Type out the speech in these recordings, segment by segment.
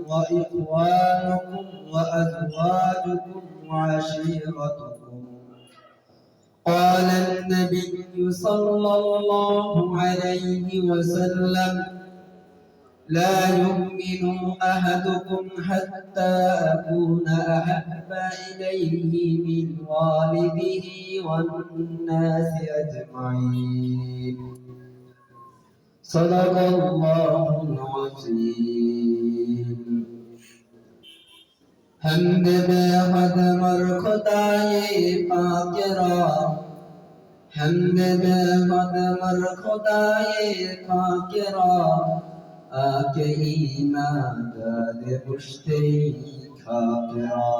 وإخوانكم وأزواجكم وعشيرتكم. قال النبي صلى الله عليه وسلم: لا يؤمن أحدكم حتى أكون أحب إليه من والده والناس أجمعين. صدق الله العظيم. حمد بقدمر خدائے پاک را، حمد بقدمر خدائے پاک را، آکے ایمان داد مشتری خاک را،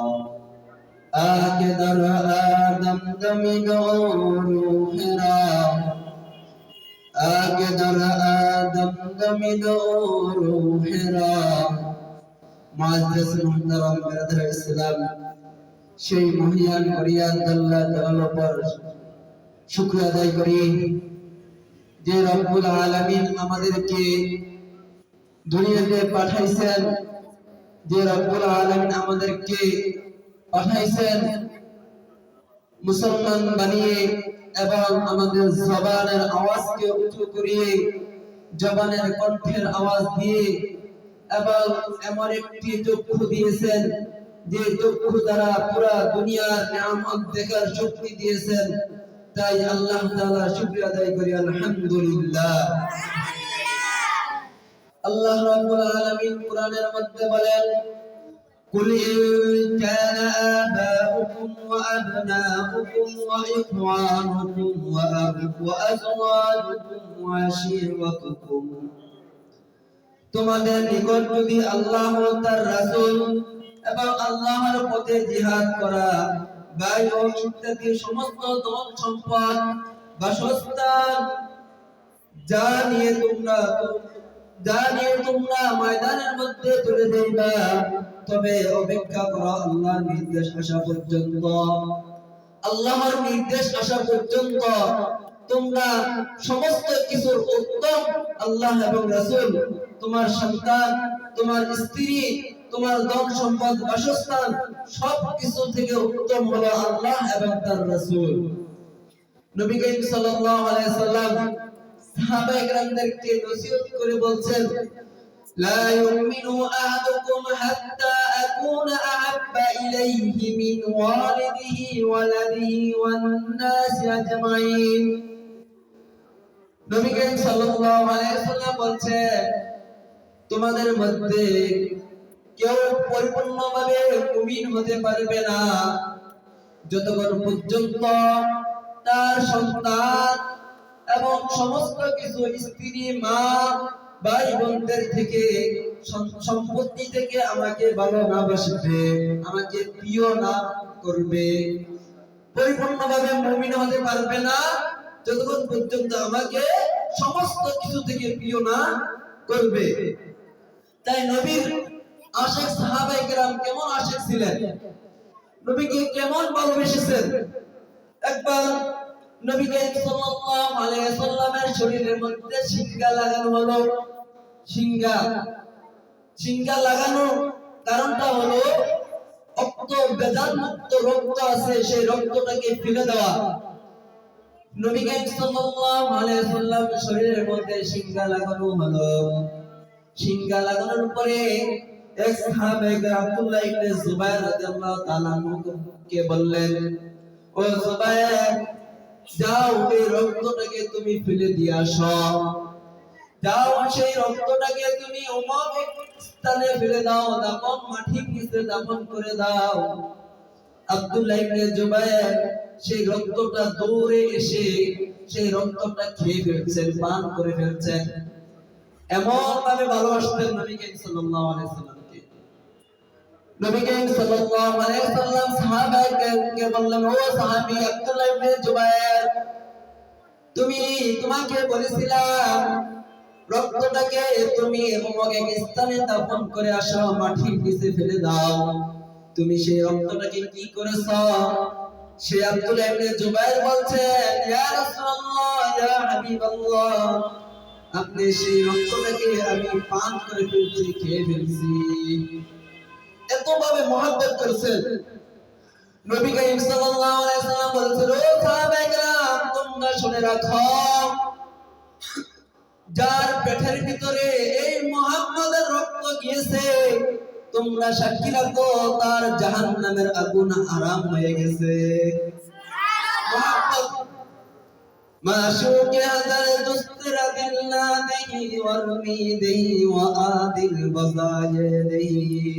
آکے در آدم دمید روح را، آکے در آدم دمید روح را। মুআজ্জাজ মুহতারাম বিরাদর ইসলাম, সেই মহিয়ান মরিয়াদ আল্লাহ তাআলার উপর শুকরিয়া আদায় করি যে রব্বুল আলামিন আমাদেরকে দুনিয়াতে পাঠাইছেন, যে রব্বুল আলামিন আমাদেরকে পাঠাইছেন মুসলমান বানিয়ে এবং আমাদের জবানের আওয়াজকে উঁচু করিয়ে, জবানের কণ্ঠের আওয়াজ দিয়ে এবং এমন একটি চক্ষু দিয়েছেন যে চক্ষু দ্বারা পুরা দুনিয়ার নিয়ামত দেখার শক্তি দিয়েছেন। তাই আল্লাহ তাআলা শুকরিয়া আদায় করি আলহামদুলিল্লাহ। আল্লাহ রাব্বুল আলামিন কোরআনের মধ্যে বলেন: কুল ইন কানা আবাউকুম ওয়া আবনাউকুম ওয়া ইখওয়ানুকুম ওয়া আজওয়াজুকুম ওয়া আশীরাতুকুম, তোমাদের নিকট যদি আল্লাহ ও তার রাসূল এবং আল্লাহর পথে জিহাদ করা, ভাই ও ইত্যাদি সমস্ত ধন সম্পদ, বাসস্থান যা নিয়ে তোমরা ময়দানের মধ্যে চলে যাইবা, তবে অপেক্ষা করো আল্লাহর নির্দেশ আসা পর্যন্ত। আল্লাহর নির্দেশ আসা পর্যন্ত তোমরা সমস্ত কিছুর উত্তম আল্লাহ এবং রাসূল, তোমার সন্তান, তোমার স্ত্রী, তোমার ধন সম্পদ, বাসস্থান সব কিছু থেকে উত্তম হলো আল্লাহ এবং তার রাসূল। নবী করিম সাল্লাল্লাহু আলাইহি সাল্লাম সাহাবায়ে কেরামদেরকে নসিহত করে বলছেন: লা ইউমিনু আহাদুকুম হাত্তা আকুনা আহাব্বা ইলাইহি মিন ওয়ালিদিহি ওয়ালাদিহি ওয়ান নাস আজমাইন। নবী করিম সাল্লাল্লাহু আলাইহি সাল্লাম বলছেন, তোমাদের মধ্যে কেউ পরিপূর্ণভাবে মুমিন হতে পারবে না যতক্ষণ পর্যন্ত তার সন্তান এবং সমস্ত কিছু, স্ত্রী, মা, ভাই বোনদের থেকে, সম্পত্তি থেকে আমাকে ভালো না বাসবে, আমাকে প্রিয় না করবে। পরিপূর্ণভাবে মুমিন হতে পারবে না যতক্ষণ পর্যন্ত আমাকে সমস্ত কিছু থেকে প্রিয় না করবে। তাই নবীর আশিক সাহাবায়ে কেরাম কেমন আশিক ছিলেন, নবীকে কেমন ভালোবেসেছেন। একবার নবী করিম সাল্লাল্লাহু আলাইহি সাল্লামের শরীরের মধ্যে শিঙ্গা লাগানো হলো। শিঙ্গা লাগানো কারণটা হলো রক্ত, বেজান মুক্ত রক্ত আছে, সেই রক্তটাকে ফেলে দেওয়া। নবী করিম সাল্লাল্লাহু আলাইহি সাল্লামের শরীরের মধ্যে শিঙ্গা লাগানো হলো। শিঙ্গা লাগানোর পরে এক সাহাবী আব্দুল্লাহ ইবনে জুবাইর রাদিয়াল্লাহু তাআলা কে বললেন: ও জুবাইর, যাও এই রক্তটাকে তুমি ফেলে দিয়ে আসো, যাও সেই রক্তটাকে তুমি অমুক স্থানে ফেলে দাও, দাফন মাটির নিচে দাফন করে দাও। আব্দুল্লাহ ইবনে জুবাইর সেই রক্তটা দৌড়ে এসে সেই রক্তটা খেয়ে ফেলছেন, পান করে ফেলছেন। এমন ভাবে ভালোবাসতেন নবী করিম সাল্লাল্লাহু আলাইহি সাল্লামকে। নবী করিম সাল্লাল্লাহু আলাইহি সাল্লাম সাহাবাকে বললেন: ও সাহাবী আব্দুল্লাহ ইবনে জুবাইর, তোমাকে বলেছিলাম রক্তটাকে তুমি অমুক এক স্থানে দাফন করে আসো, মাটির নিচে ফেলে দাও। তুমি সেই রক্তটাকে কি করেছো? সে আব্দুল্লাহ ইবনে জুবাইর বলছেন: ইয়া রাসূলুল্লাহ, ইয়া হাবিবাল্লাহ, আপনি সেই রক্তটাকে আমি পান করে ফেলছি, খেয়ে ফেলছি। এতভাবে মহব্বত করেছেন। নবী করিম সাল্লাল্লাহু আলাইহি ওয়াসাল্লাম বলেছেন, ও সাহাবায়ে কেরাম, তোমরা শুনে রাখো, যার পেটের ভিতরে এই মুহাম্মাদের রক্ত গিয়েছে, তোমরা সাক্ষী রাখো তার জাহান্নামের আগুন আরাম হয়ে গেছে। মুহাম্মদ মাশুকে হাজার দুস্তর দিল্লাহি ওয়ারমিদিহি ওয়া আদিল বাজায়েদিহি।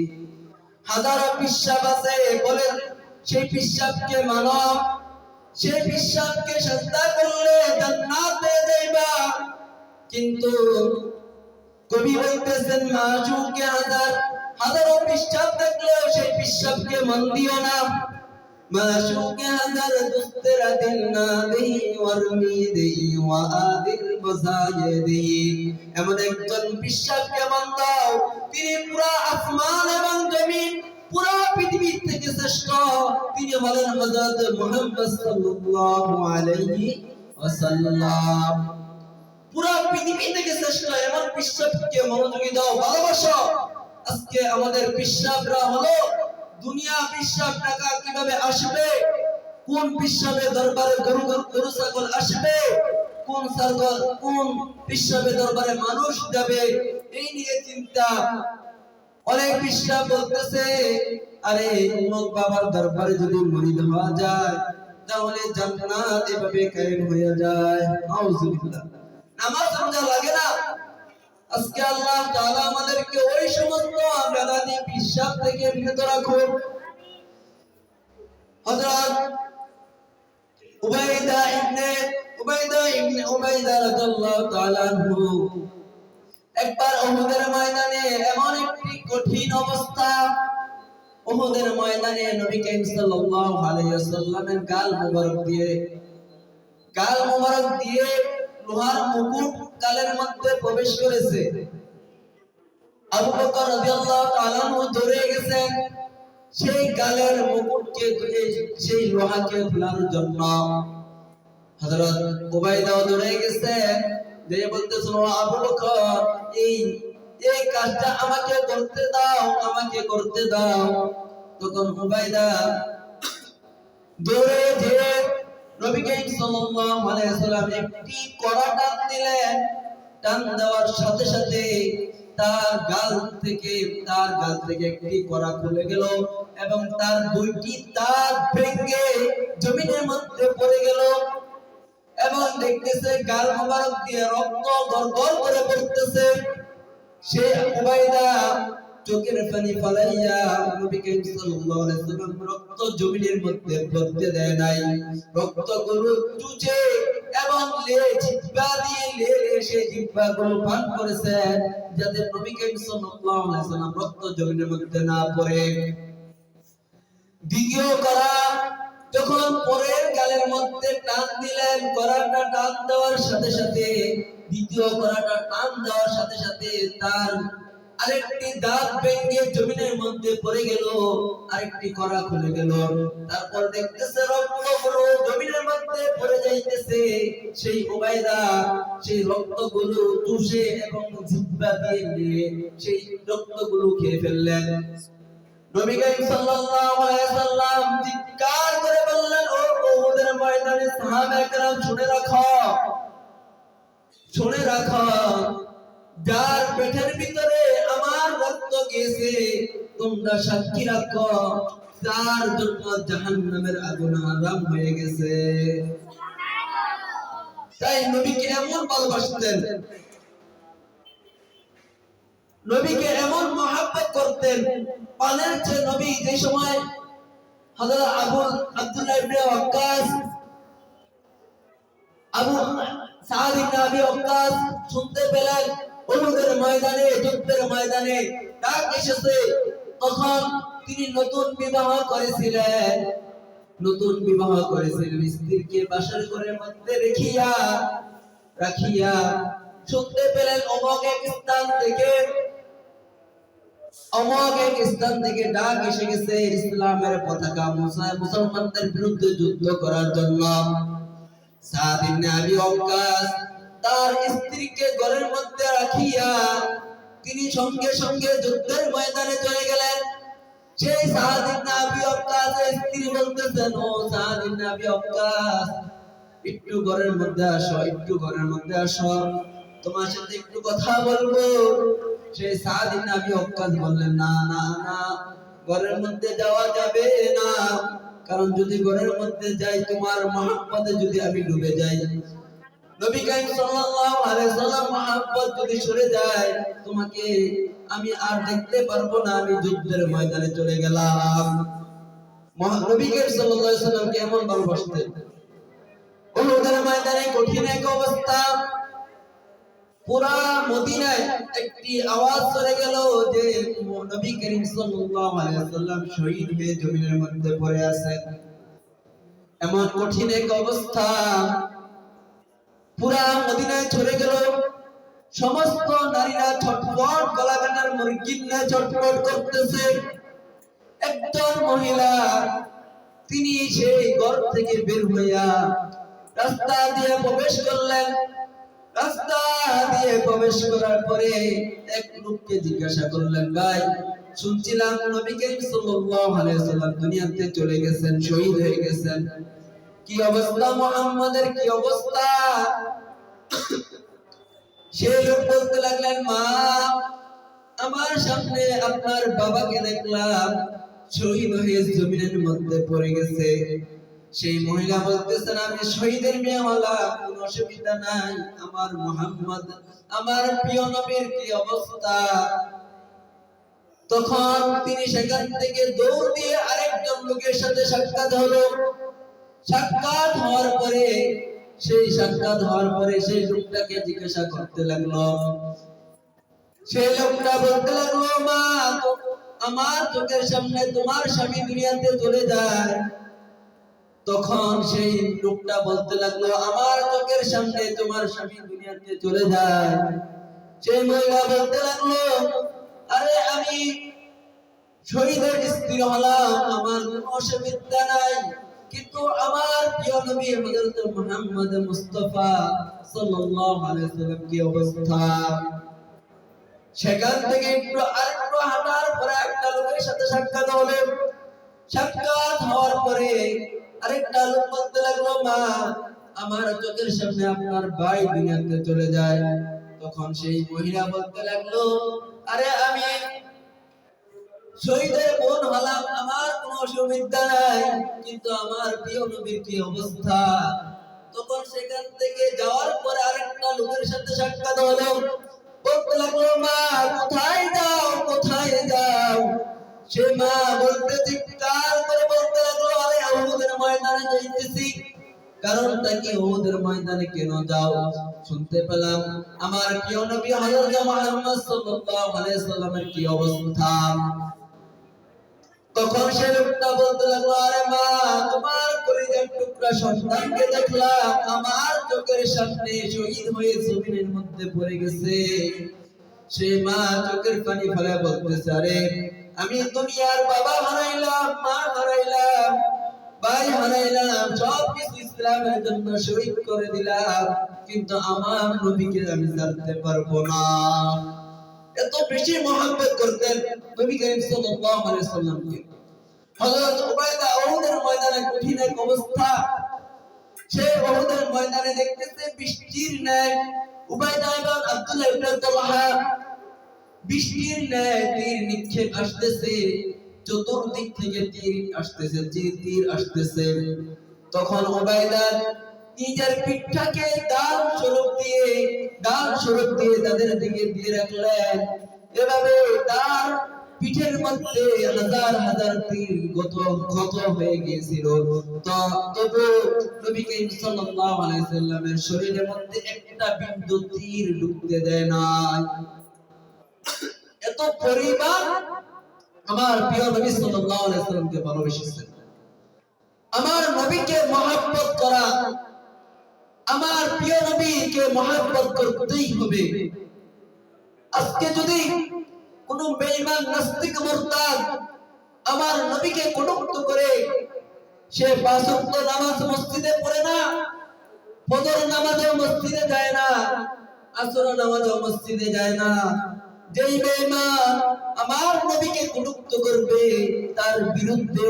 হাজারো পিশাব আছে, বলেন সেই পিশাবকে মানো, সেই পিশাবকে সাজদা করলে জান্নাতে যাইবা। কিন্তু কবি বলতেছেন মাশুকে হাজারো পিশাব দেখলেও সেই পিশাবকে মন দিও না। মাশুকে হাজার দুস্তর দিল্লাহি ওয়ারমিদিহি ওয়া আদিল বাজায়েদিহি। এমন একজন পিশাবকে মন দাও, তিনি পুরা আসমান এবং জমিন পুরা পৃথিবী থেকে শ্রেষ্ঠ। তিনি বলেন হযরত মুহাম্মদ সাল্লাল্লাহু আলাইহি ওয়াসাল্লাম। পুরা পৃথিবী থেকে শ্রেষ্ঠ এমন পিশাবকে মনোযোগী দাও, ভালোবাসো। আজকে আমাদের পিশাবরা হলো দুনিয়া পিশাব। টাকা কিভাবে আসবে, কোন পিশাবের দরবারে গরু ছাগল আসবে, কোন পিশাবের দরবারে মানুষ যাবে, এই নিয়ে চিন্তা। অনেক পিশাব বলতেছে, আরে অমুক বাবার দরবারে যদি মুরিদ হওয়া যায় তাহলে জান্নাত এভাবে কায়েম হয়ে যায়। আউযুবিল্লাহ। নামাজ রোজা লাগে না। আজকে আল্লাহ তাআলা আমাদেরকে ওই সমস্ত বেদাতি পিশাব থেকে বিরত রাখুন। হযরত উবাইদা ইবনে রাদিয়াল্লাহু তাআলা আনহু একবার উহুদের ময়দানে এমন একটি কঠিন অবস্থা, উহুদের ময়দানে নবী করিম সাল্লাল্লাহু আলাইহি ওয়াসাল্লামের গাল মোবারক দিয়ে লোহার মুকুট গালের মধ্যে প্রবেশ করেছে। আবু বকর রাদিয়াল্লাহু তাআলা দৌড়ে গেছেন সেই গালের মুকুটকে, সেই লোহাকে খোলার জন্য। হযরত উবাইদা দৌড়ে গেছেন, যে বলতেছেন, আবু বকর, এই কাজটা আমাকে করতে দাও। তখন উবাইদা দৌড়ে যে নবী করিম সাল্লাল্লাহু আলাইহি ওয়াসাল্লাম একটি কড়া টান দিলেন। টান দেওয়ার সাথে সাথে তার গাল থেকে একটি কড়া খুলে গেল এবং তার দুইটি দাঁত ভেঙে জমিনের মধ্যে পড়ে গেল এবং দেখতেছে গাল মোবারক দিয়ে রক্ত গড়গড় করে পড়তেছে। সে উবাইদা চোখের পানি ফলাইয়া নবী করিম সাল্লাল্লাহু আলাইহি ওয়াসাল্লাম রক্ত জমিনের মধ্যে পড়তে দেয় নাই। রক্তগুলো চুষে এবং জিহ্বা দিয়ে সেই জিহ্বাগুলো পান করেছেন, যাতে নবী করিম সাল্লাল্লাহু আলাইহি ওয়াসাল্লাম রক্ত জমিনের মধ্যে না পড়ে। দ্বিতীয় করা যখন পরের গালের মধ্যে টান দিলেন, কড়াটা টান দেওয়ার সাথে সাথে, দ্বিতীয় কড়াটা টান দেওয়ার সাথে সাথে তার আরেকটি দাঁত ভেঙে জমিনের মধ্যে পড়ে গেল, আরেকটি কড়া খুলে গেল। তারপর দেখতেছে রক্তগুলো জমিনের মধ্যে পড়ে যাইতেছে। সেই উবাইদা সেই রক্তগুলো চুষে এবং জিহ্বা দিয়ে সেই রক্তগুলো খেয়ে ফেললেন। নবী করিম সাল্লাল্লাহু আলাইহি ওয়াসাল্লাম চিৎকার করে বললেন, ও উহুদের ময়দানে সাহাবায়ে কেরাম, শুনে রাখো, যার পেটের ভিতরে আমার রক্ত গিয়েছে, তোমরা সাক্ষী রাখো তার জন্য জাহান্নামের আগুন হারাম হয়ে গেছে। তাই নবীকে এমন ভালোবাসতেন, নবীকে এমন মহব্বত করতেন, পানের চেয়ে নবী যে সময় হযরত আব্দুল্লাহ ইবনে ওয়াক্কাস, সাদ ইবনে আবি ওয়াক্কাস শুনতে পেলেন উহুদের ময়দানে, যুদ্ধের ময়দানে ডাক এসেছে, তখন তিনি নতুন বিবাহ করেছিলেন, স্ত্রীকে বাসর ঘরের মধ্যে রাখিয়া শুনতে পেলেন অমুক এক স্থান থেকে ডাক এসে গেছে ইসলামের পতাকা মুসলমানদের বিরুদ্ধে যুদ্ধ করার জন্য। সাদ ইবনে আবি ওয়াক্কাস তার স্ত্রীকে ঘরের মধ্যে রাখিয়া তিনি সঙ্গে সঙ্গে যুদ্ধের ময়দানে চলে গেলেন। সেই সাদ ইবনে আবি ওয়াক্কাসের স্ত্রী বলতেছেন, ও সাদ ইবনে আবি ওয়াক্কাস, একটু ঘরের মধ্যে আসো, একটু ঘরের মধ্যে আসো, তোমার সাথে একটু কথা বলবো। সেই সাদ ইবনে আবি ওয়াক্কাস বললেন, না না না, ঘরের মধ্যে যাওয়া যাবে না, কারণ যদি ঘরের মধ্যে যাই তোমার মহব্বতে যদি আমি ডুবে যাই, নবী কারীম সাল্লাল্লাহু আলাইহি সাল্লাম মহব্বত যদি সরে যায়, তোমাকে আমি আর দেখতে পারবো না, আমি যুদ্ধের ময়দানে চলে গেলাম। নবী কারীম সাল্লাল্লাহু আলাইহি সাল্লাম কেমন ভালোবাসতেন। উহুদের ময়দানে কঠিন এক অবস্থা, পুরা মদিনায় একটি আওয়াজ চলে গেল যে নবী করিম সাল্লাল্লাহু আলাইহি ওয়াসাল্লাম শহীদ হয়ে জমিনের মধ্যে পড়ে আছেন। এমন কঠিন এক অবস্থা পুরা মদিনায় ছড়ে গেল। সমস্ত নারীরা ছটফট, গলা কাটার মুরগির ন্যায় ছটফট করতেছে। একজন মহিলা তিনি সেই ঘর থেকে বের হইয়া রাস্তা দিয়ে প্রবেশ করলেন। রাস্তা দিয়ে প্রবেশ করার পরে এক লোককে জিজ্ঞাসা করলেন, ভাই, শুনছিলাম নবী করিম সাল্লাল্লাহু আলাইহি ওয়াসাল্লাম দুনিয়াতে চলে গেছেন, শহীদ হয়ে গেছেন, কি অবস্থা মুহাম্মাদের, কি অবস্থা? সেই লোক বলতে লাগলেন, মা, আমার সামনে আপনার বাবাকে দেখলাম শহীদ হয়ে জমিনের মধ্যে পড়ে গেছে। সেই মহিলা বলতেছেন, আমি শহীদের মেয়ে হলা, কোনো অসুবিধা নাই, আমার মুহাম্মদ, আমার প্রিয় নবীর কি অবস্থা? তখন তিনি সেখান থেকে দৌড় দিয়ে আরেকজন লোকের সাথে সাক্ষাৎ হলো। সাক্ষাৎ হওয়ার পরে সেই লোকটাকে জিজ্ঞাসা করতে লাগলো। সেই লোকটা বলতে লাগলো, মা, আমার চোখের সামনে তোমার স্বামী দুনিয়াতে চলে যায়। তখন সেই লোকটা বলতে লাগলো, আমার চোখের সামনে তোমার স্বামী দুনিয়াতে চলে যায়। সেই মহিলা বলতে লাগলো, আরে আমি শহীদের স্ত্রী হলাম, আমার কোনো অসুবিধা নাই, কিন্তু আমার প্রিয় নবী হযরত মুহাম্মদ মুস্তাফা সাল্লাল্লাহু আলাইহি ওয়াসাল্লাম কি অবস্থা? সেখান থেকে আরেকটু হাঁটার পরে একটা লোকের সাথে সাক্ষাৎ হলো। সাক্ষাৎ হওয়ার পরে আরেকটা লোক বলতে লাগলো, মা, আমার চোখের সামনে আপনার ভাই দুনিয়াতে চলে যায়। তখন সেই মহিলা বলতে লাগলো, আরে আমি শহীদের বোন হলাম, আমার কোনো অসুবিধা নাই, কিন্তু আমার প্রিয় নবীর কি অবস্থা? তখন সেখান থেকে যাওয়ার পরে আরেকটা লোকের সাথে সাক্ষাৎ হলো। বলতে লাগলো, মা, কোথায় যাও, কোথায় যাও? সে মা বলতে চিৎকার করে বলতে লাগলো, আরে উহুদের ময়দানে যাইতেছি। কারণটা কি, উহুদের ময়দানে কেন যাও? শুনতে পেলাম আমার প্রিয় নবী হযরত মুহাম্মদ সাল্লাল্লাহু আলাইহি ওয়াসাল্লামের কি অবস্থা। তখন সে লোকটা বলতে লাগলো, আরে মা, তোমার কলিজার টুকরা সন্তানকে দেখলাম আমার চোখের সামনে শহীদ হয়ে জমিনের মধ্যে পড়ে গেছে। সে মা চোখের পানি ফেলে বলতেছে, আরে আমি দুনিয়ার বাবা হারাইলাম, মা হারাইলাম, ভাই হারাইলাম, সব কিছু ইসলামের জন্য শহীদ করে দিলাম, কিন্তু আমার নবীকে আমি ছাড়তে পারবো না। এত বেশি মহব্বত করতেন নবী করিম সাল্লাল্লাহু আলাইহি ওয়াসাল্লামকে। হযরত উবাইদা উহুদের ময়দানে কঠিন এক অবস্থা। সে উহুদের ময়দানে দেখতেছে বৃষ্টির ন্যায় উবাইদা ইবনে আব্দুল্লাহ ইবনে তালহা বৃষ্টির ন্যায় তীর নিক্ষেপ আসতেছে, চতুর্দিক থেকে তীর আসতেছে, তীর আসতেছে। তখন উবাইদা নিজের পিঠটাকে ডাল স্বরূপ দিয়ে তাদের দিকে দিয়ে রাখলেন। এভাবে তার পিঠের মধ্যে হাজার হাজার তীর ক্ষত হয়ে গিয়েছিল, তবু নবী করিম সাল্লাল্লাহু আলাইহি ওয়াসাল্লামের শরীরের মধ্যে একটা বিন্দু তীর ঢুকতে দেয় না। এত পরিমাণ আমার প্রিয় নবী সাল্লাল্লাহু আলাইহি ওয়াসাল্লামকে ভালোবেসেছেন। আমার নবীকে মহব্বত করা, আমার প্রিয় নবীকে মহব্বত করতেই হবে। আজকে যদি কোন বেঈমান নাস্তিক মুরতাদ আমার নবীকে কটূক্তি করে, সে পাঁচ ওয়াক্ত নামাজ মসজিদে পড়ে না, ফজর নামাজেও মসজিদে যায় না, আসর নামাজেও মসজিদে যায় না। যেই বেঈমান আমার নবীকে কটূক্ত করবে তার বিরুদ্ধে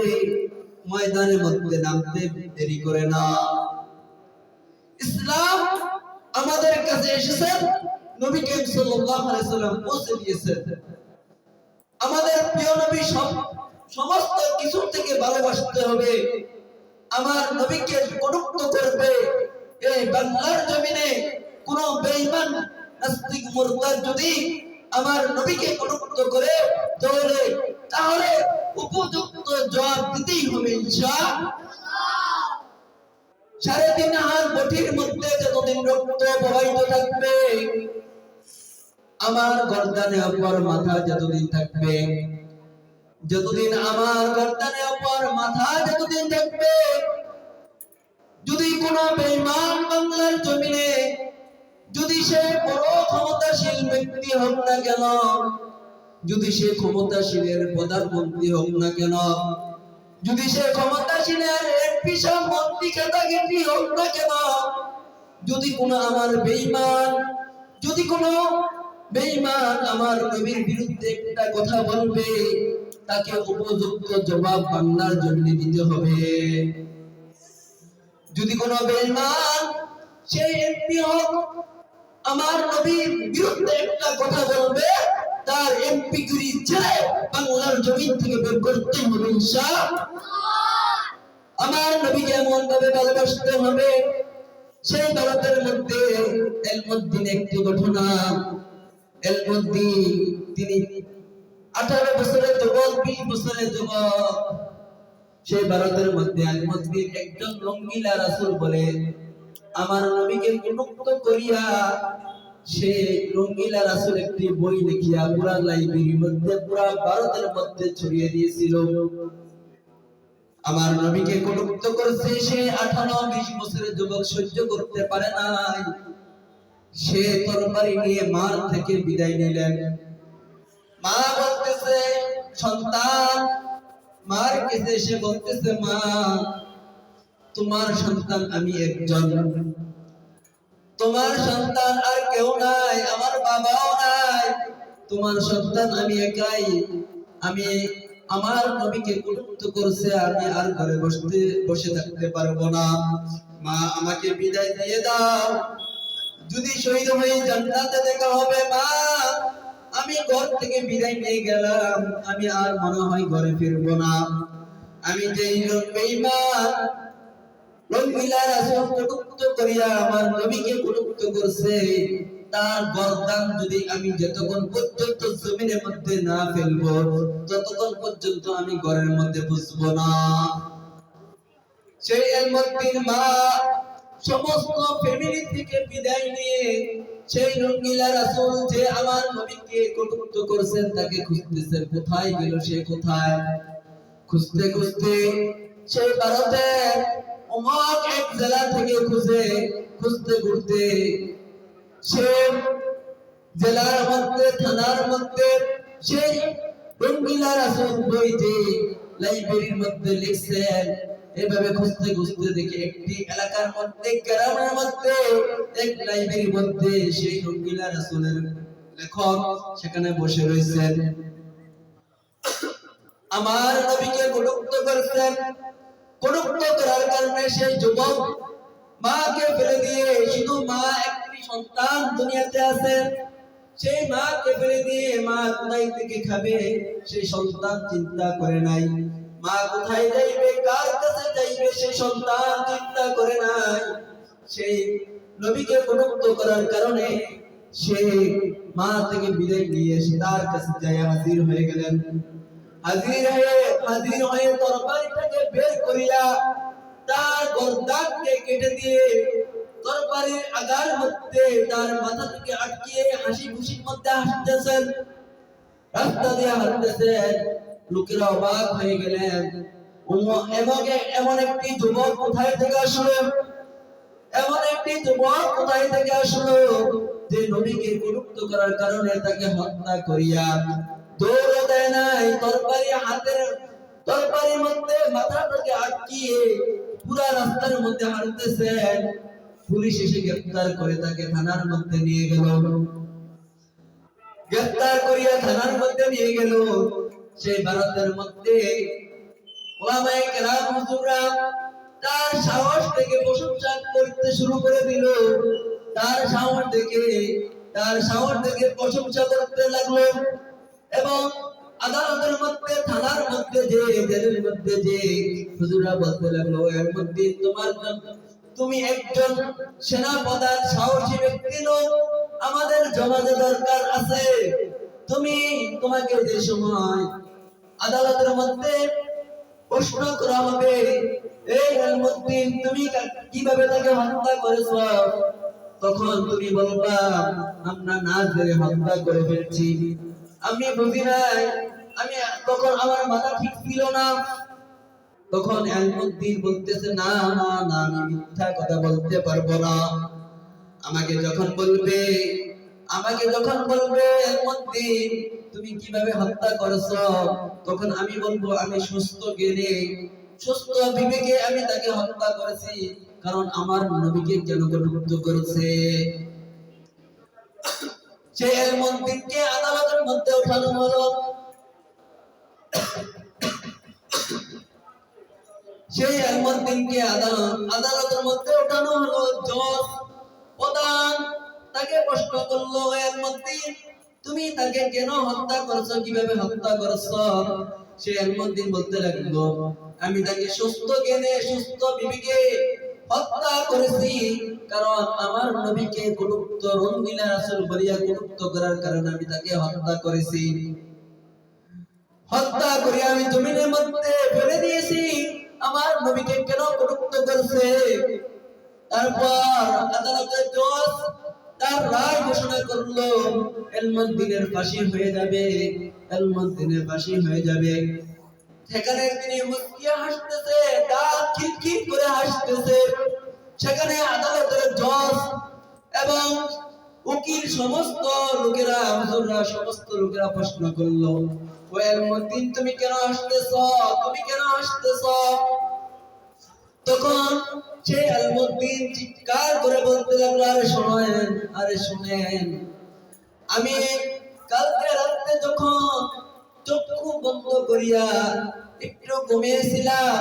ময়দানের মধ্যে নামতে দেরি করে না। ইসলাম আমাদের কাছে এসেছে, নবী করিম সাল্লাল্লাহু আলাইহি সাল্লাম পৌঁছে দিয়েছেন। আমাদের প্রিয় নবী সমস্ত কিছু থেকে ভালোবাসতে হবে। আমার নবীকে কটূক্ত করবে এই বাংলার জমিনে কোন বেঈমান নাস্তিক মুরতাদ যদি আমার নবীকে কটূক্ত করে তাহলে উপযুক্ত জবাব দিতেই হবে ইনশাআল্লাহ। 3.5 হাত বটির মধ্যে যতদিন রক্ত প্রবাহিত থাকবে, আমার গর্দানে অপর মাথা যতদিন থাকবে, যতদিন আমার গর্দানে অপর মাথা যতদিন থাকবে, যদি কোনো বেঈমান বাংলার জমিনে যদি সে বড় ক্ষমতাশীল ব্যক্তি হোক না কেন, যদি সে ক্ষমতাশীলের প্রধানমন্ত্রী হোক না কেন, যদি সে ক্ষমতাশীলের এমপি সহ মন্ত্রী খেতাগিরি হোক না কেন, যদি কোনো আমার বেঈমান আমার নবীর বিরুদ্ধে একটা কথা বলবে, তাকে উপযুক্ত জবাব বাংলার জন্য দিতে হবে। যদি কোনো বেঈমান সেই এমপি হোক আমার নবীর বিরুদ্ধে একটা কথা বলবে, তার এমপি গিরি ছেড়ে বাংলার জমিন থেকে বের করতে হবে ইনশাআল্লাহ। আমার নবীকে এমন ভাবে ভালোবাসতে হবে। সেই ভারতের মধ্যে এলমুদ্দিন একটি ঘটনা, এলমুদ্দিন তিনি 18 বছরের যুবক, 20 বছরের যুবক। সেই ভারতের মধ্যে এলমুদ্দিন একজন রঙ্গিলা রাসূল বলে আমার নবীকে কটূক্ত করিয়া সে রঙ্গিলা রাসূল একটি বই লিখিয়া পুরা লাইব্রেরির মধ্যে পুরা ভারতের মধ্যে ছড়িয়ে দিয়েছিল। আমার নবীকে কটূক্ত করেছে, সে 18-20 বছরের যুবক সহ্য করতে পারে নাই। সে তরবারি নিয়ে মার থেকে বিদায় নিলেন। মা বলতেছে সন্তান, মার কাছে এসে বলতেছে মা তোমার সন্তান আমি একজন, তোমার সন্তান আর কেউ নাই, আমার বাবাও নাই, তোমার সন্তান আমি একাই। আমি আমার নবীকে কটূক্ত করছে, আমি আর ঘরে বসে থাকতে পারবো না। মা আমাকে বিদায় দিয়ে দাও, যদি শহীদ হয়ে জান্নাতে দেখা হবে। মা আমি ঘর থেকে বিদায় নিয়ে গেলাম, আমি আর মনে হয় ঘরে ফিরবো না। আমি যেই বেঈমান রঙ্গিলা রাসূল কটূক্ত করিয়া আমার নবীকে কটূক্ত করছে, তার গর্দান যদি আমি যতক্ষণ পর্যন্ত জমিনের মধ্যে না ফেলবো, ততক্ষণ পর্যন্ত আমি ঘরের মধ্যে বসবো না। সেই এলমুদ্দিন মা সমস্ত ফ্যামিলি থেকে বিদায় নিয়ে সেই রঙ্গিলা রাসূল যে আমার নবীকে কটূক্ত করেছেন তাকে খুঁজতেছেন, কোথায় গেল সে, কোথায়। খুঁজতে খুঁজতে সেই ভারতের অমুক এক জেলা থেকে খুঁজতে ঘুরতে সে জেলার মধ্যে, থানার মধ্যে সেই রঙ্গিলা রাসূল বই যে লাইব্রেরির মধ্যে লিখছেন, এভাবে খুঁজতে খুঁজতে দেখে একটি এলাকার মধ্যে, গ্রামের মধ্যে এক লাইব্রেরির মধ্যে সেই রঙ্গিলা রাসূলের লেখক সেখানে বসে রয়েছেন। আমার নবীকে কটূক্ত করেছেন, কটূক্ত করার কারণে সেই যুবক মাকে ফেলে দিয়ে, শুধু মা একটি সন্তান দুনিয়াতে আছে, সেই মাকে ফেলে দিয়ে মা কোথায় থেকে খাবে সেই সন্তান চিন্তা করে নাই। মা কোথায় যাইবে, কার কাছে যাইবে সেই সন্তান চিন্তা করে নাই। সেই নবীকে কটূক্ত করার কারণে সে মা থেকে বিদায় নিয়ে তার কাছে যায় হাজির হয়ে গেলেন। হাজির হয়ে তরবারিটাকে বের করিয়া তার গর্দানকে কেটে দিয়ে তরবারির আগার মধ্যে তার মাথা থেকে আটকিয়ে হাসি খুশির মধ্যে হাসতেছেন, রাস্তা দিয়ে হাঁটতেছেন। লোকেরা অবাক হয়ে গেলেন, এমন একটি যুবক কোথায় থেকে আসলো, এমন একটি যুবক কোথায় থেকে আসলো যে নবীকে কটূক্ত করার কারণে তাকে হত্যা করিয়া দৌড় দেয় নাই, তরবারির মধ্যে মাথাটাকে আটকিয়ে পুরা রাস্তার মধ্যে হাঁটতেছেন। পুলিশ এসে গ্রেফতার করে তাকে থানার মধ্যে নিয়ে গেল। গ্রেফতার করিয়া থানার মধ্যে নিয়ে গেল। সেই ভারতের মধ্যে ওলামায়ে কেরাম হুজুররা তার সাহস থেকে প্রশংসা করতে শুরু করে দিল। তার সাহস থেকে প্রশংসা করতে লাগলো। এবং আদালতের মধ্যে, থানার মধ্যে যে, জেলের মধ্যে যে হুজুররা বলতে লাগলো, এর মধ্যে তুমি একজন সেনাপ্রধান, সাহসী ব্যক্তি লোক, আমাদের জমাতে দরকার আছে। তোমাকে যে সময় আদালতের মধ্যে প্রশ্ন করা হবে, এই আলমুদ্দিন তুমি কিভাবে তাকে হত্যা করেছো, তখন তুমি বলবা আমরা না জেনে হত্যা করে ফেলছি, আমি বুঝি নাই, তখন আমার মাথা ঠিক ছিল না। তখন আলমুদ্দিন বলতেছে, না না না, আমি মিথ্যা কথা বলতে পারবো না। আমাকে যখন বলবে আলমুদ্দিন তুমি কিভাবে হত্যা করেছো, তখন আমি বলবো আমি সুস্থ জ্ঞানে, সুস্থ বিবেকে আমি তাকে হত্যা করেছি, কারণ আমার নবীকে কেন কটূক্তি করেছে। সেই আলমুদ্দিনকে আদালতের মধ্যে ওঠানো হলো। সেই আলমুদ্দিনকে আদালতের মধ্যে ওঠানো হলো। জজ প্রধান তাকে প্রশ্ন করলো, আলমুদ্দিন তুমি তাকে কেন হত্যা করেছো, কিভাবে হত্যা করেছো? সে আলমুদ্দিন বলতে লাগলো, আমি তাকে সুস্থ জ্ঞানে, সুস্থ বিবেকে হত্যা করেছি, কারণ আমার নবীকে কটূক্তি, রঙ্গিলা রাসূল বলিয়া কটূক্তি করার কারণে আমি তাকে হত্যা করেছি। হত্যা করে আমি জমিনের মধ্যে ফেলে দিয়েছি, আমার নবীকে কেন কটূক্তি করছে? তারপর আদালতের জজ তার রায় ঘোষণা করলো, আলমুদ্দিনের ফাঁসি হয়ে যাবে, আলমুদ্দিনের ফাঁসি হয়ে যাবে। সেখানে তিনি মুস্কিয়া হাসতেছে, দাঁত খিলখিল করে হাসতেছে। সেখানে আদালতের জজ এবং উকিল সমস্ত লোকেরা, হুজুররা সমস্ত লোকেরা প্রশ্ন করলো, ও আলমুদ্দিন তুমি কেন হাসতেছো, তুমি কেন হাসতেছো? তখন সেই আলমুদ্দিন চিৎকার করে বলতে লাগলো, আরে শুনেন, আমি কালকে রাতে যখন চক্ষু বন্ধ করিয়া একটু ঘুমিয়েছিলাম,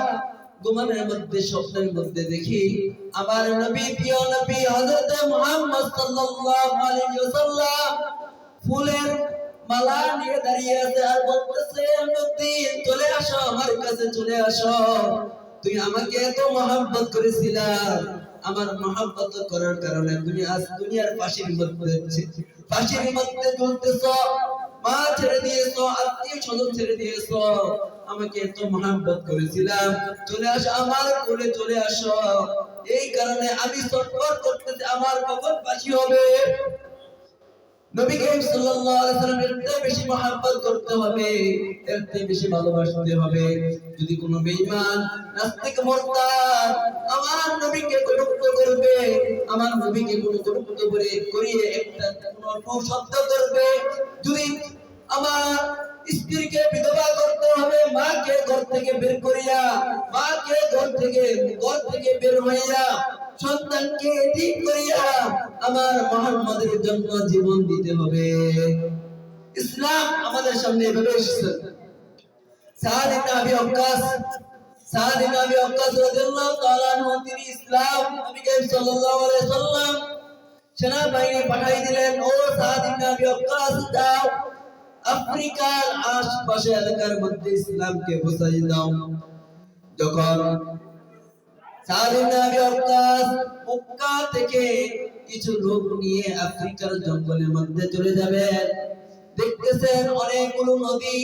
ঘুমানোর মধ্যে স্বপ্নের মধ্যে দেখি আমার নবী, প্রিয় নবী হযরত মুহাম্মদ সাল্লাল্লাহু আলাইহি ওয়াসাল্লাম ফুলের মালা নিয়ে দাঁড়িয়ে আছে আর বলতেছে, আলমুদ্দিন চলে আসো, আমার কাছে চলে আসো, তুই আমাকে এত মহব্বত করেছিলা, আমার মহব্বত করার কারণে তুমি আজ দুনিয়ার ফাঁসির মধ্যে ঝুলতেছ, মা ছেড়ে দিয়েছো, আত্মীয় স্বজন ছেড়ে দিয়েছো, আমাকে এত মহব্বত করেছিলাম, চলে আসো আমার কোলে, চলে আসো। এই কারণে আমি ছটফট করতেছি, আমার কখন ফাঁসি হবে। নবী করিম সাল্লাল্লাহু আলাইহি ওয়াসাল্লামের এর বেশি মহব্বত করতে হবে, এর থেকে বেশি ভালোবাসতে হবে। যদি কোনো বেঈমান, নাস্তিক, মুরতাদ আমার নবীকে কটূক্তি করবে, আমার নবীকে কোনো কটূক্তি করিয়ে একটা কোনো শব্দ করবে, যদি আমার স্ত্রীকে বিধবা করতে হবে, মাকে ঘর থেকে বের হইয়া সন্তানকে ঠিক করিয়া আমার মুহাম্মাদের জন্য জীবন দিতে হবে। ইসলাম আমাদের সামনে এভাবে এসেছে। সাদ ইবনে আবি ওয়াক্কাস রাদিয়াল্লাহু তাআলা আনহু, তিনি ইসলাম, নবী করিম সাল্লাল্লাহু আলাইহি ওয়াসাল্লাম সেনাবাহিনী পাঠিয়ে দিলেন, ও সাদ ইবনে আবি ওয়াক্কাস, যাও আফ্রিকার আশপাশে এলাকার মধ্যে ইসলামকে পৌঁছে দাও। যখন সাদ ইবনে আবি ওয়াক্কাস মক্কা থেকে কিছু লোক নিয়ে আফ্রিকার জঙ্গলের মধ্যে চলে যাবেন, দেখতেছেন অনেকগুলো নদী,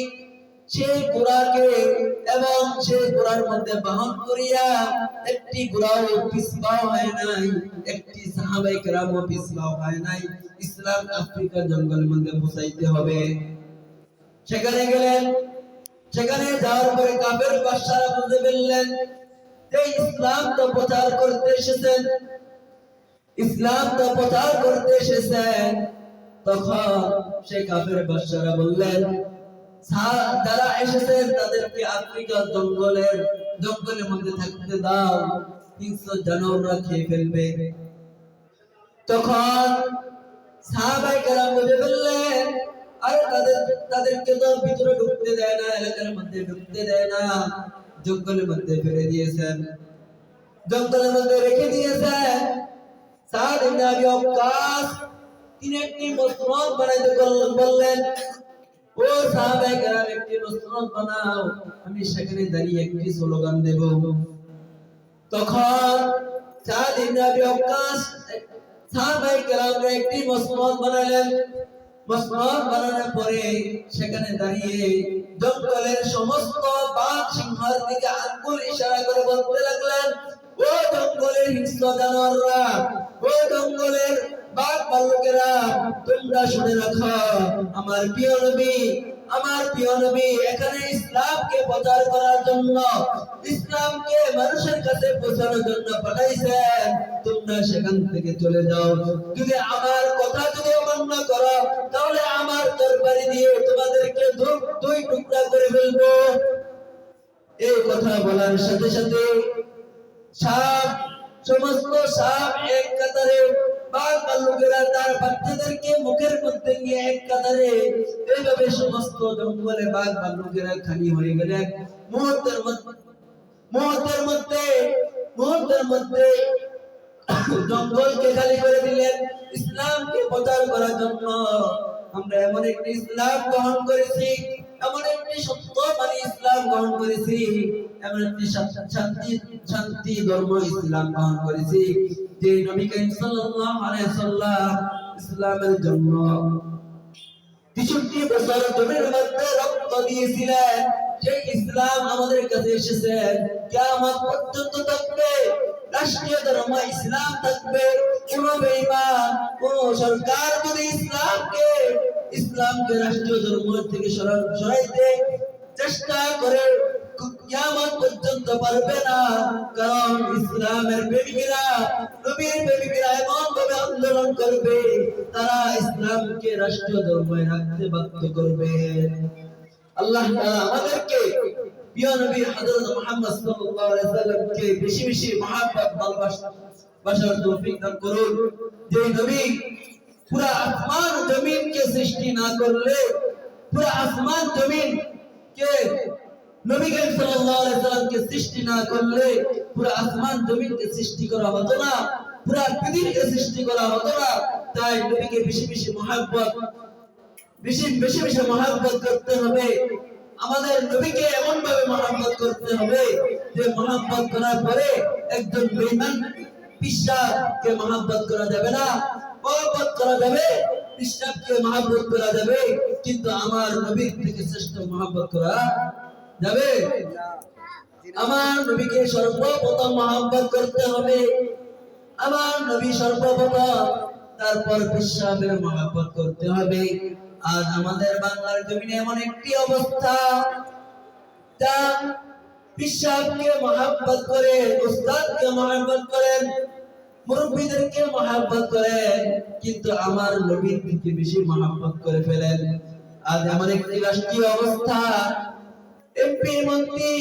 সেই ঘোড়াকে এবং সেই ঘোড়ার মধ্যে বাহন করিয়া একটি ঘোড়াও পিছপা হয় নাই, একটি সাহাবায়ে কেরামও পিছপা হয় নাই। ইসলাম আফ্রিকার জঙ্গলের মধ্যে পৌঁছাইতে হবে। সেখানে গেলেন, সেখানে যাওয়ার পরে কাফের বাদশারা বুঝতে পারলেন যে ইসলাম তো প্রচার করতে এসেছেন, তখন সেই কাফের বাদশারা বললেন, যারা এসেছেন তাদেরকে আফ্রিকার জঙ্গলের মধ্যে থাকতে দাও, 300 জানোয়াররা খেয়ে ফেলবে। তখন সাহাবায়ে কেরাম বুঝে ফেললেন, আরে তাদেরকে তো ভিতরে ঢুকতে দেয় না, এলাকার মধ্যে ঢুকতে দেয় না, জঙ্গলের মধ্যে ফেলে দিয়েছেন, জঙ্গলের মধ্যে রেখে দিয়েছেন। সাদ ইবনে আবি ওয়াক্কাস তিনি একটি মসনদ বানাইতে বললেন, ও সাহাবায়ে কেরাম একটি মসনদ বানাও, আমি সেখানে দাঁড়িয়ে একটি স্লোগান দেব। তখন সাদ ইবনে আবি ওয়াক্কাস সাহাবায়ে কেরামরা একটি মসনদ বানালেন। মসনদ বানানোর পরে সেখানে দাঁড়িয়ে জঙ্গলের সমস্ত বাঘ সিংহের দিকে আঙ্গুল ইশারা করে বলতে লাগলেন, ও জঙ্গলের হিংস্র জানোয়াররা, ও জঙ্গলের বাঘ ভাল্লুকেরা, তোমরা শুনে রাখো, আমার প্রিয় নবী এখানে ইসলামকে প্রচার করার জন্য, ইসলামকে মানুষের কাছে পৌঁছানোর জন্য পাঠাইছেন। তোমরা সেখান থেকে চলে যাও, যদি আমার কথা যদি অমান্য করো তাহলে আমার তরবারি দিয়ে তোমাদেরকে দুই টুকরা করে ফেলবো। এই কথা বলার সাথে সাথে সমস্ত সাপ এক কাতারে, বাঘ ভাল্লুকেরা তার বাচ্চাদেরকে মুখের মধ্যে নিয়ে এক কাতারে, এইভাবে সমস্ত জঙ্গলে বাঘ ভাল্লুকেরা খালি হয়ে গেলেন। মুহূর্তের মধ্যে জঙ্গলকে খালি করে দিলেন ইসলামকে প্রচার করার জন্য। আমরা এমন একটি ইসলাম গ্রহণ করেছি, এমন একটি সত্যবাদী ইসলাম গ্রহণ করেছি, এমন একটি শান্তি ধর্ম ইসলাম গ্রহণ করেছি, যে নবী করিম সাল্লাল্লাহু আলাইহি ওয়াসাল্লাম ইসলামের জন্য 63 বছর জমির মধ্যে রক্ত দিয়েছিলেন। সেই ইসলাম আমাদের কাছে এসেছে, কিয়ামত পর্যন্ত থাকবে, রাষ্ট্রীয় ধর্ম ইসলাম থাকবে। কোন বেঈমান, কোন সরকার যদি ইসলামকে রাষ্ট্রীয় ধর্ম থেকে সরাইতে চেষ্টা করে, কিয়ামত পর্যন্ত পারবে না। কারণ ইসলামের প্রেমিকেরা, নবীর প্রেমিকেরা এমন ভাবে আন্দোলন করবে, তারা ইসলামকে রাষ্ট্রীয় ধর্মে রাখতে বাধ্য করবে। আল্লাহ তাআলা আমাদেরকে প্রিয় নবী হযরত মুহাম্মদ সাল্লাল্লাহু আলাইহি ওয়াসাল্লামকে বেশি বেশি মহব্বত ভালোবাসার তৌফিক দান করুন। যে নবী পুরা আসমান জমিনকে সৃষ্টি না করলে, পুরা আসমান জমিনকে নবী করিম সাল্লাল্লাহু আলাইহি ওয়াসাল্লামকে সৃষ্টি না করলে পুরা আসমান জমিনকে সৃষ্টি করা হতো না, পুরা পৃথিবীকে সৃষ্টি করা হতো না। তাই নবীকে বেশি বেশি মহব্বত করতে হবে। আমাদের নবীকে এমন ভাবে মহব্বত করতে হবে যে মহব্বত করার পরে একজন বেঈমান পিশাচকে মহব্বত করা যাবে না, মহব্বত করা যাবে, পিশাচকে মহব্বত করা যাবে, কিন্তু আমার নবীর থেকে শ্রেষ্ঠ মহব্বত করা যাবে। আমার নবীকে সর্বপ্রথম মহব্বত করতে হবে, আমার নবী সর্বপ্রথম, তারপর পিশাচের মহব্বত করতে হবে। আজ আমাদের বাংলার জমিনে এমন একটি অবস্থা, যা পিশাচকে মহব্বত করে, উস্তাদকে মহব্বত করেন, মুরব্বিদেরকে মহব্বত করেন, কিন্তু আমার নবীর থেকে বেশি মহব্বত করে ফেলেন। আজ আমার একটি রাষ্ট্রীয় অবস্থা, এমপি মন্ত্রী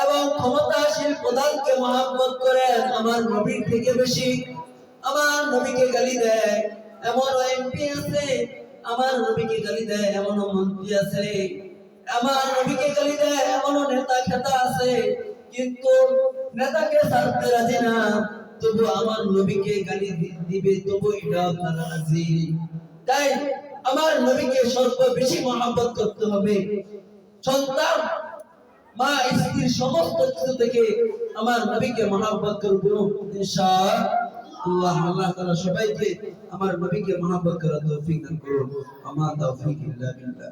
এবং ক্ষমতাশীল প্রধানকে মহব্বত করেন আমার নবীর থেকে বেশি। আমার নবীকে গালি দেয় এমন এমপি আছে, আমার নবীকে গালি দেয় এমন মন্ত্রী আছে, আমার নবীকে গালি দেয় এমন নেতা খেতা আছে, কিন্তু নেতাকে ছাড়তে রাজি না, তবু আমার নবীকে গালি দিবে, তবু এটা আপনারা রাজি। তাই আমার নবীকে সর্ববেশি মহব্বত করতে হবে। সন্তান, মা, স্ত্রীর সমস্ত কিছু থেকে আমার নবীকে মহব্বত করব ইনশাআল্লাহ। আল্লাহ তাআলা সবাইকে আমার নবীকে মহব্বত করার তৌফিক দান করুন। আমা তাওফীক ইল্লা বিল্লাহ।